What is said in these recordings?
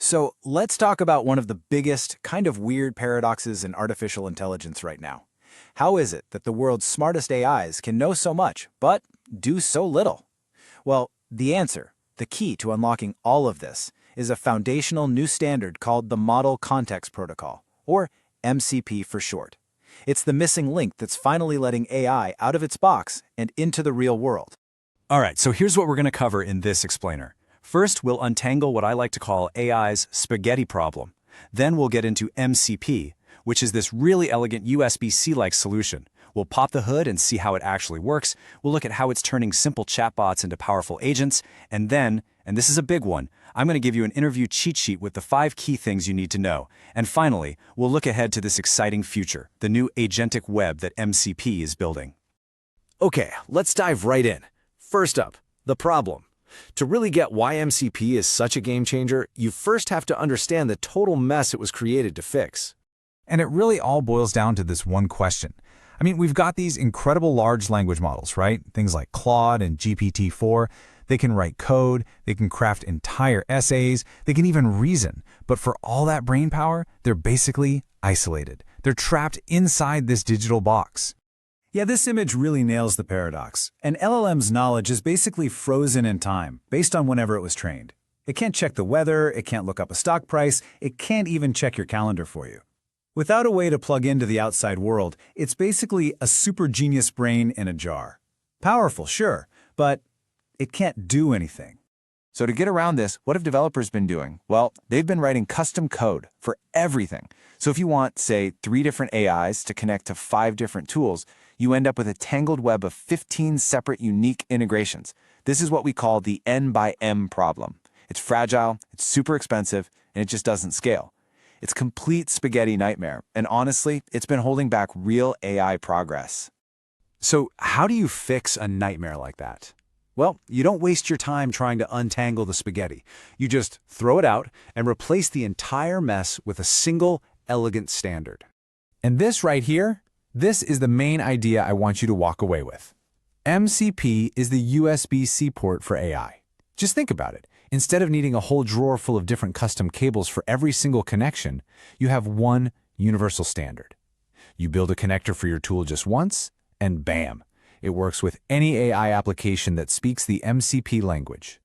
So let's talk about one of the biggest, kind of weird paradoxes in artificial intelligence right now. How is it that the world's smartest AIs can know so much, but do so little? Well, the answer, the key to unlocking all of this, is a foundational new standard called the Model Context Protocol, or MCP for short. It's the missing link that's finally letting AI out of its box and into the real world. All right, so here's what we're going to cover in this explainer. First, we'll untangle what I like to call AI's spaghetti problem. Then we'll get into MCP, which is this really elegant USB-C-like solution. We'll pop the hood and see how it actually works. We'll look at how it's turning simple chatbots into powerful agents. And then, and this is a big one, I'm going to give you an interview cheat sheet with the 5 key things you need to know. And finally, we'll look ahead to this exciting future, the new agentic web that MCP is building. Okay, let's dive right in. First up, the problem. To really get why MCP is such a game changer, you first have to understand the total mess it was created to fix. And it really all boils down to this one question. I mean, we've got these incredible large language models, right? Things like Claude and GPT-4. They can write code, they can craft entire essays, they can even reason. But for all that brain power, they're basically isolated. They're trapped inside this digital box. Yeah, this image really nails the paradox. An LLM's knowledge is basically frozen in time, based on whenever it was trained. It can't check the weather, it can't look up a stock price, it can't even check your calendar for you. Without a way to plug into the outside world, it's basically a super genius brain in a jar. Powerful, sure, but it can't do anything. So to get around this, what have developers been doing? Well, they've been writing custom code for everything. So if you want, say, 3 different AIs to connect to 5 different tools, you end up with a tangled web of 15 separate unique integrations. This is what we call the N by M problem. It's fragile, it's super expensive, and it just doesn't scale. It's complete spaghetti nightmare, and honestly, it's been holding back real AI progress. So how do you fix a nightmare like that? Well, you don't waste your time trying to untangle the spaghetti. You just throw it out and replace the entire mess with a single, elegant standard. And this right here, this is the main idea I want you to walk away with. MCP is the USB-C port for AI. Just think about it. Instead of needing a whole drawer full of different custom cables for every single connection, you have one universal standard. You build a connector for your tool just once, and bam! It works with any AI application that speaks the MCP language.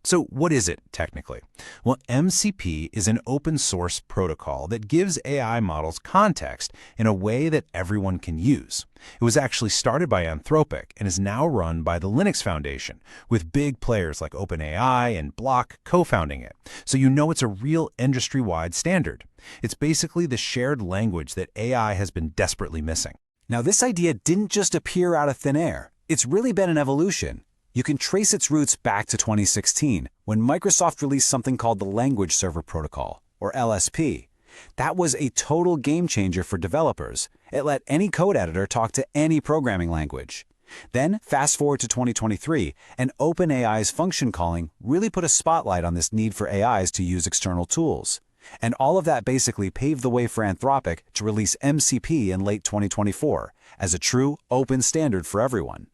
So what is it, technically? Well, MCP is an open-source protocol that gives AI models context in a way that everyone can use. It was actually started by Anthropic and is now run by the Linux Foundation, with big players like OpenAI and Block co-founding it. So you know it's a real industry-wide standard. It's basically the shared language that AI has been desperately missing. Now, this idea didn't just appear out of thin air. It's really been an evolution. You can trace its roots back to 2016, when Microsoft released something called the Language Server Protocol, or LSP. That was a total game changer for developers. It let any code editor talk to any programming language. Then, fast forward to 2023, and OpenAI's function calling really put a spotlight on this need for AIs to use external tools. And all of that basically paved the way for Anthropic to release MCP in late 2024 as a true open standard for everyone.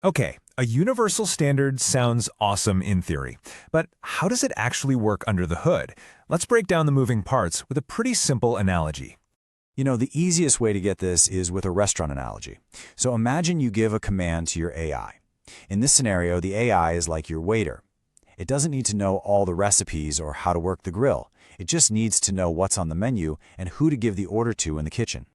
Okay, a universal standard sounds awesome in theory, but how does it actually work under the hood? Let's break down the moving parts with a pretty simple analogy. You know, the easiest way to get this is with a restaurant analogy. So imagine you give a command to your AI. In this scenario, the AI is like your waiter. It doesn't need to know all the recipes or how to work the grill. It just needs to know what's on the menu and who to give the order to in the kitchen.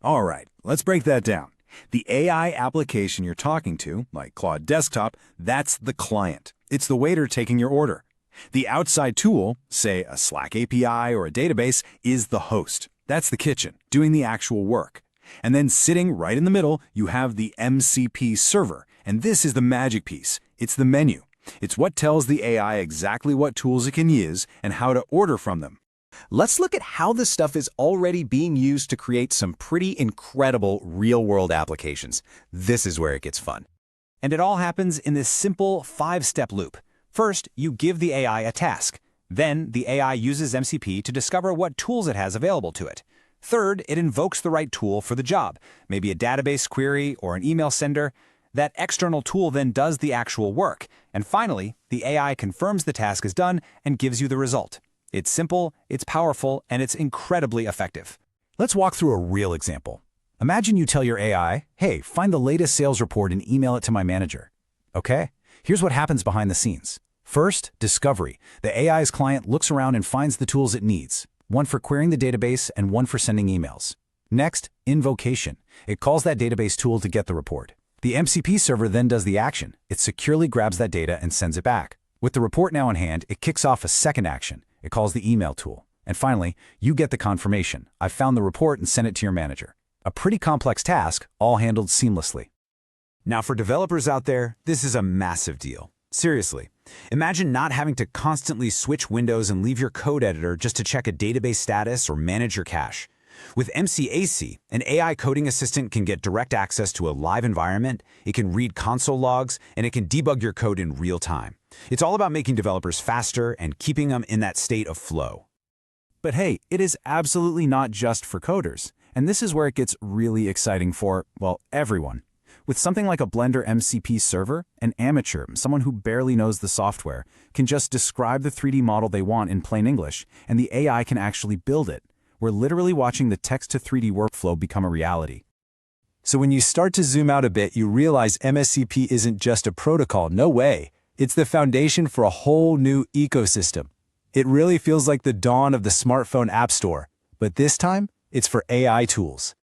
All right, let's break that down. The AI application you're talking to, like Claude Desktop, that's the client. It's the waiter taking your order. The outside tool, say a Slack API or a database, is the host. That's the kitchen, doing the actual work. And then sitting right in the middle, you have the MCP server. And this is the magic piece. It's the menu. It's what tells the AI exactly what tools it can use and how to order from them. Let's look at how this stuff is already being used to create some pretty incredible real-world applications. This is where it gets fun. And it all happens in this simple 5-step loop. First, you give the AI a task. Then, the AI uses MCP to discover what tools it has available to it. Third, it invokes the right tool for the job, maybe a database query or an email sender. That external tool then does the actual work. And finally, the AI confirms the task is done and gives you the result. It's simple, it's powerful, and it's incredibly effective. Let's walk through a real example. Imagine you tell your AI, hey, find the latest sales report and email it to my manager. Okay, here's what happens behind the scenes. First, discovery. The AI's client looks around and finds the tools it needs, one for querying the database and one for sending emails. Next, invocation. It calls that database tool to get the report. The MCP server then does the action. It securely grabs that data and sends it back. With the report now in hand, it kicks off a second action. It calls the email tool. And finally, you get the confirmation. I've found the report and sent it to your manager. A pretty complex task, all handled seamlessly. Now for developers out there, this is a massive deal. Seriously, imagine not having to constantly switch windows and leave your code editor just to check a database status or manage your cache. With MCAC, an AI coding assistant can get direct access to a live environment, it can read console logs, and it can debug your code in real time. It's all about making developers faster and keeping them in that state of flow. But hey, it is absolutely not just for coders. And this is where it gets really exciting for, well, everyone. With something like a Blender MCP server, an amateur, someone who barely knows the software, can just describe the 3D model they want in plain English, and the AI can actually build it. We're literally watching the text-to-3D workflow become a reality. So when you start to zoom out a bit, you realize MCP isn't just a protocol, no way. It's the foundation for a whole new ecosystem. It really feels like the dawn of the smartphone app store, but this time, it's for AI tools.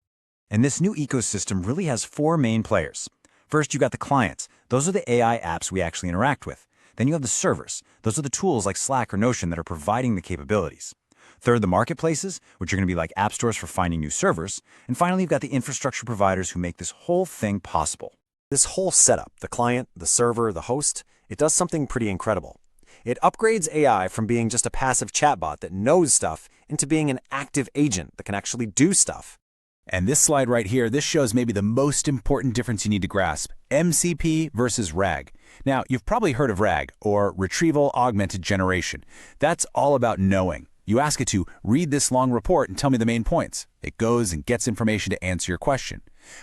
And this new ecosystem really has four main players. First, you got the clients. Those are the AI apps we actually interact with. Then you have the servers. Those are the tools like Slack or Notion that are providing the capabilities. Third, the marketplaces, which are going to be like app stores for finding new servers. And finally, you've got the infrastructure providers who make this whole thing possible. This whole setup, the client, the server, the host, it does something pretty incredible. It upgrades AI from being just a passive chatbot that knows stuff into being an active agent that can actually do stuff. And this slide right here, this shows maybe the most important difference you need to grasp. MCP versus RAG. Now, you've probably heard of RAG, or Retrieval Augmented Generation. That's all about knowing. You ask it to read this long report and tell me the main points. It goes and gets information to answer your question.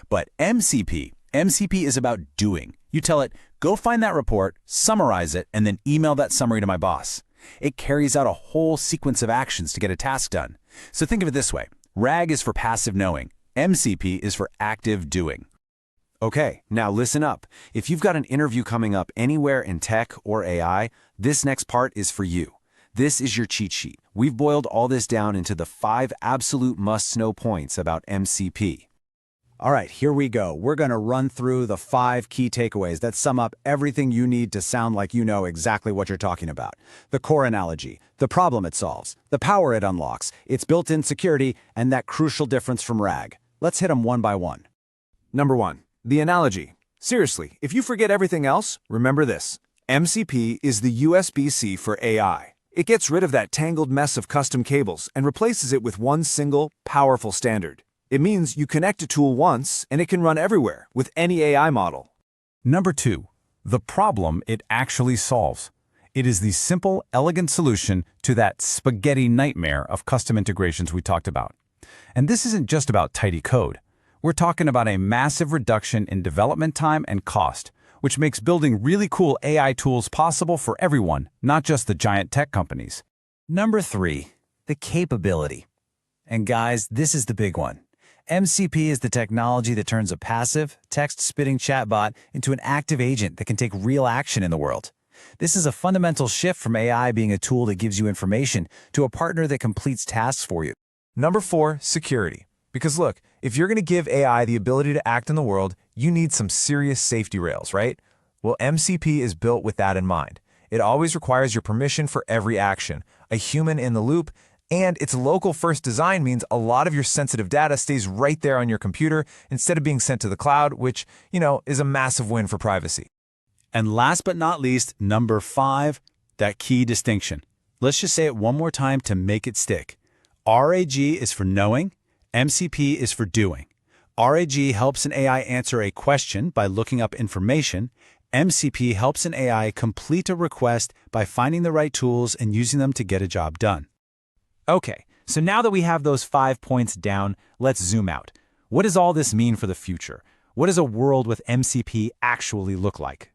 But MCP is about doing. You tell it, go find that report, summarize it, and then email that summary to my boss. It carries out a whole sequence of actions to get a task done. So think of it this way. RAG is for passive knowing. MCP is for active doing. Okay, now listen up. If you've got an interview coming up anywhere in tech or AI, this next part is for you. This is your cheat sheet. We've boiled all this down into the 5 absolute must-know points about MCP. All right, here we go. We're going to run through the 5 key takeaways that sum up everything you need to sound like you know exactly what you're talking about. The core analogy, the problem it solves, the power it unlocks, its built-in security, and that crucial difference from RAG. Let's hit them one by one. Number 1, the analogy. Seriously, if you forget everything else, remember this. MCP is the USB-C for AI. It gets rid of that tangled mess of custom cables and replaces it with one single, powerful standard. It means you connect a tool once and it can run everywhere with any AI model. Number 2, the problem it actually solves. It is the simple, elegant solution to that spaghetti nightmare of custom integrations we talked about. And this isn't just about tidy code. We're talking about a massive reduction in development time and cost, which makes building really cool AI tools possible for everyone, not just the giant tech companies. Number 3, the capability. And guys, this is the big one. MCP is the technology that turns a passive, text-spitting chatbot into an active agent that can take real action in the world. This is a fundamental shift from AI being a tool that gives you information to a partner that completes tasks for you. Number 4, security. Because look, if you're going to give AI the ability to act in the world, you need some serious safety rails, right? Well, MCP is built with that in mind. It always requires your permission for every action, a human in the loop, and its local-first design means a lot of your sensitive data stays right there on your computer instead of being sent to the cloud, which, is a massive win for privacy. And last but not least, number 5, that key distinction. Let's just say it one more time to make it stick. RAG is for knowing, MCP is for doing. RAG helps an AI answer a question by looking up information. MCP helps an AI complete a request by finding the right tools and using them to get a job done. Okay, so now that we have those 5 points down, let's zoom out. What does all this mean for the future? What does a world with MCP actually look like?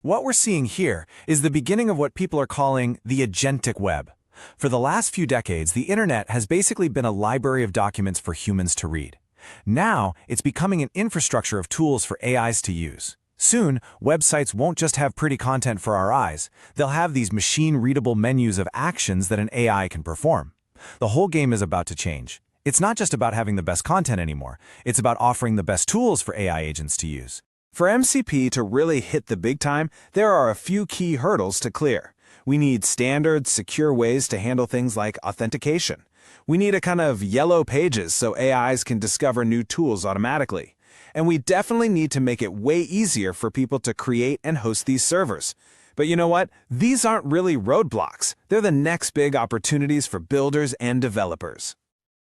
What we're seeing here is the beginning of what people are calling the agentic web. For the last few decades, the internet has basically been a library of documents for humans to read. Now, it's becoming an infrastructure of tools for AIs to use. Soon, websites won't just have pretty content for our eyes. They'll have these machine-readable menus of actions that an AI can perform. The whole game is about to change. It's not just about having the best content anymore. It's about offering the best tools for AI agents to use. For MCP to really hit the big time, there are a few key hurdles to clear. We need standard, secure ways to handle things like authentication. We need a kind of yellow pages so AIs can discover new tools automatically. And we definitely need to make it way easier for people to create and host these servers. But you know what? These aren't really roadblocks. They're the next big opportunities for builders and developers.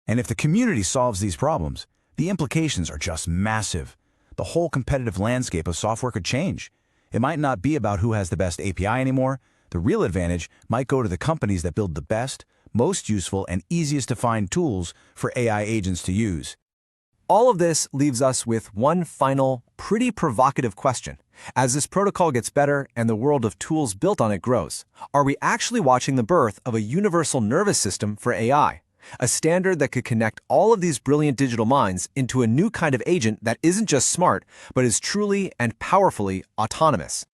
And if the community solves these problems, the implications are just massive. The whole competitive landscape of software could change. It might not be about who has the best API anymore. The real advantage might go to the companies that build the best, most useful, and easiest to find tools for AI agents to use. All of this leaves us with one final, pretty provocative question. As this protocol gets better and the world of tools built on it grows, are we actually watching the birth of a universal nervous system for AI? A standard that could connect all of these brilliant digital minds into a new kind of agent that isn't just smart, but is truly and powerfully autonomous.